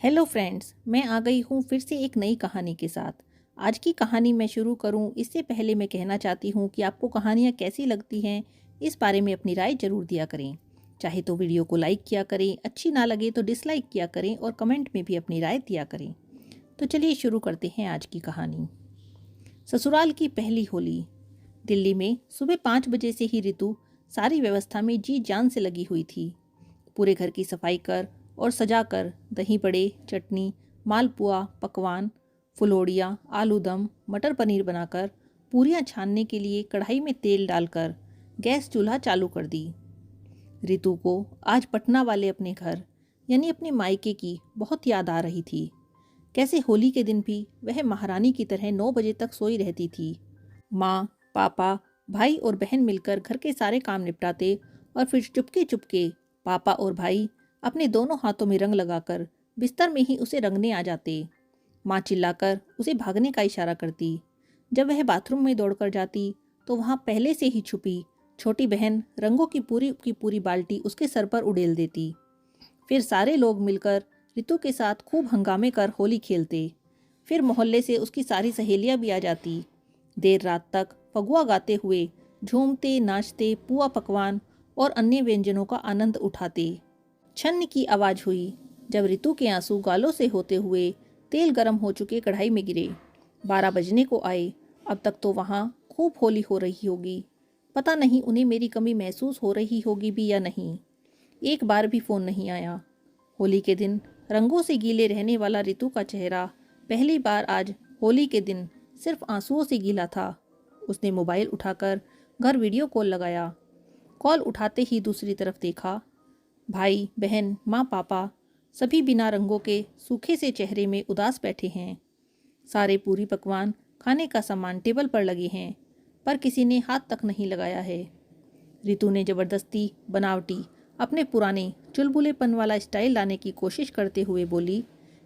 Hello friends, मैं आ गई हूँ फिर से एक नई कहानी के साथ। आज की कहानी मैं शुरू करूँ इससे पहले मैं कहना चाहती हूँ कि आपको कहानियाँ कैसी लगती हैं, इस बारे में अपनी राय ज़रूर दिया करें। चाहे तो वीडियो को लाइक किया करें, अच्छी ना लगे तो डिसलाइक किया करें और कमेंट में भी अपनी राय दिया करें। तो चलिए शुरू करते हैं आज की कहानी। ससुराल की पहली होली। दिल्ली में सुबह 5 बजे से ही ऋतु सारी व्यवस्था में जी जान से लगी हुई थी। पूरे घर की सफाई कर और सजाकर दही बड़े, चटनी, मालपुआ, पकवान, फुलोड़ियाँ, आलू दम, मटर पनीर बनाकर पूरियाँ छानने के लिए कढ़ाई में तेल डालकर गैस चूल्हा चालू कर दी। ऋतु को आज पटना वाले अपने घर यानी अपने मायके की बहुत याद आ रही थी। कैसे होली के दिन भी वह महारानी की तरह 9 बजे तक सोई रहती थी। माँ, पापा, भाई और बहन मिलकर घर के सारे काम निपटाते और फिर चुपके चुपके पापा और भाई अपने दोनों हाथों में रंग लगाकर बिस्तर में ही उसे रंगने आ जाते। माँ चिल्लाकर उसे भागने का इशारा करती। जब वह बाथरूम में दौड़कर जाती तो वहाँ पहले से ही छुपी छोटी बहन रंगों की पूरी बाल्टी उसके सर पर उड़ेल देती। फिर सारे लोग मिलकर ऋतु के साथ खूब हंगामे कर होली खेलते। फिर मोहल्ले से उसकी सारी सहेलियाँ भी आ जाती। देर रात तक फगुआ गाते हुए झूमते, नाचते, पुआ पकवान और अन्य व्यंजनों का आनंद उठाते। छन्न की आवाज़ हुई जब ऋतु के आंसू गालों से होते हुए तेल गर्म हो चुके कढ़ाई में गिरे। 12 बजने को आए। अब तक तो वहाँ खूब होली हो रही होगी। पता नहीं उन्हें मेरी कमी महसूस हो रही होगी भी या नहीं। एक बार भी फ़ोन नहीं आया। होली के दिन रंगों से गीले रहने वाला ऋतु का चेहरा पहली बार आज होली के दिन सिर्फ आंसुओं से गीला था। उसने मोबाइल उठाकर घर वीडियो कॉल लगाया। कॉल उठाते ही दूसरी तरफ देखा। भाई, बहन, माँ, पापा सभी बिना रंगों के सूखे से चेहरे में उदास बैठे हैं। सारे पूरी पकवान, खाने का सामान टेबल पर लगे हैं, पर किसी ने हाथ तक नहीं लगाया है। ऋतु ने ज़बरदस्ती बनावटी अपने पुराने चुलबुलेपन वाला स्टाइल लाने की कोशिश करते हुए बोली,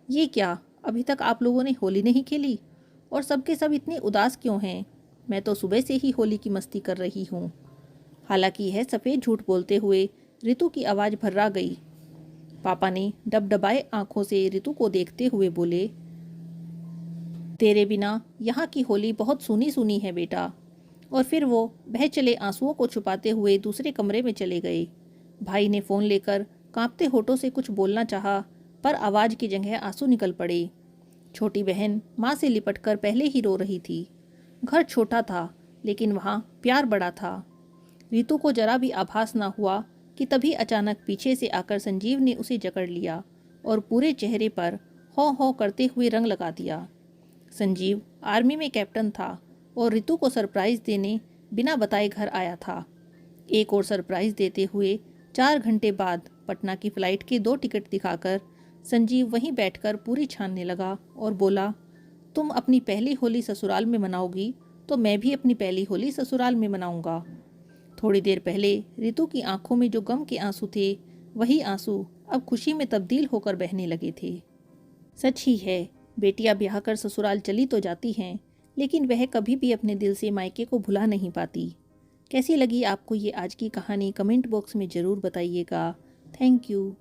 ये क्या, अभी तक आप लोगों ने होली नहीं खेली और सबके सब इतने उदास क्यों हैं? मैं तो सुबह से ही होली की मस्ती कर रही हूँ। हालांकि यह सफ़ेद झूठ बोलते हुए ऋतु की आवाज़ भर्रा गई। पापा ने डबडबाए आंखों से ऋतु को देखते हुए बोले, तेरे बिना यहाँ की होली बहुत सूनी सूनी है बेटा। और फिर वो बह चले आंसुओं को छुपाते हुए दूसरे कमरे में चले गए। भाई ने फ़ोन लेकर कांपते होठों से कुछ बोलना चाहा, पर आवाज़ की जगह आंसू निकल पड़े। छोटी बहन माँ से लिपटकर पहले ही रो रही थी। घर छोटा था लेकिन वहाँ प्यार बड़ा था। ऋतु को जरा भी आभास ना हुआ कि तभी अचानक पीछे से आकर संजीव ने उसे जकड़ लिया और पूरे चेहरे पर हौ करते हुए रंग लगा दिया। संजीव आर्मी में कैप्टन था और ऋतु को सरप्राइज़ देने बिना बताए घर आया था। एक और सरप्राइज़ देते हुए 4 घंटे बाद पटना की फ़्लाइट के 2 टिकट दिखाकर संजीव वहीं बैठकर पूरी छानने लगा और बोला, तुम अपनी पहली होली ससुराल में मनाओगी तो मैं भी अपनी पहली होली ससुराल में मनाऊंगा। थोड़ी देर पहले ऋतु की आंखों में जो गम के आंसू थे, वही आंसू अब खुशी में तब्दील होकर बहने लगे थे। सच ही है, बेटियां ब्याह कर ससुराल चली तो जाती हैं, लेकिन वह कभी भी अपने दिल से मायके को भुला नहीं पाती। कैसी लगी आपको ये आज की कहानी? कमेंट बॉक्स में ज़रूर बताइएगा। Thank you.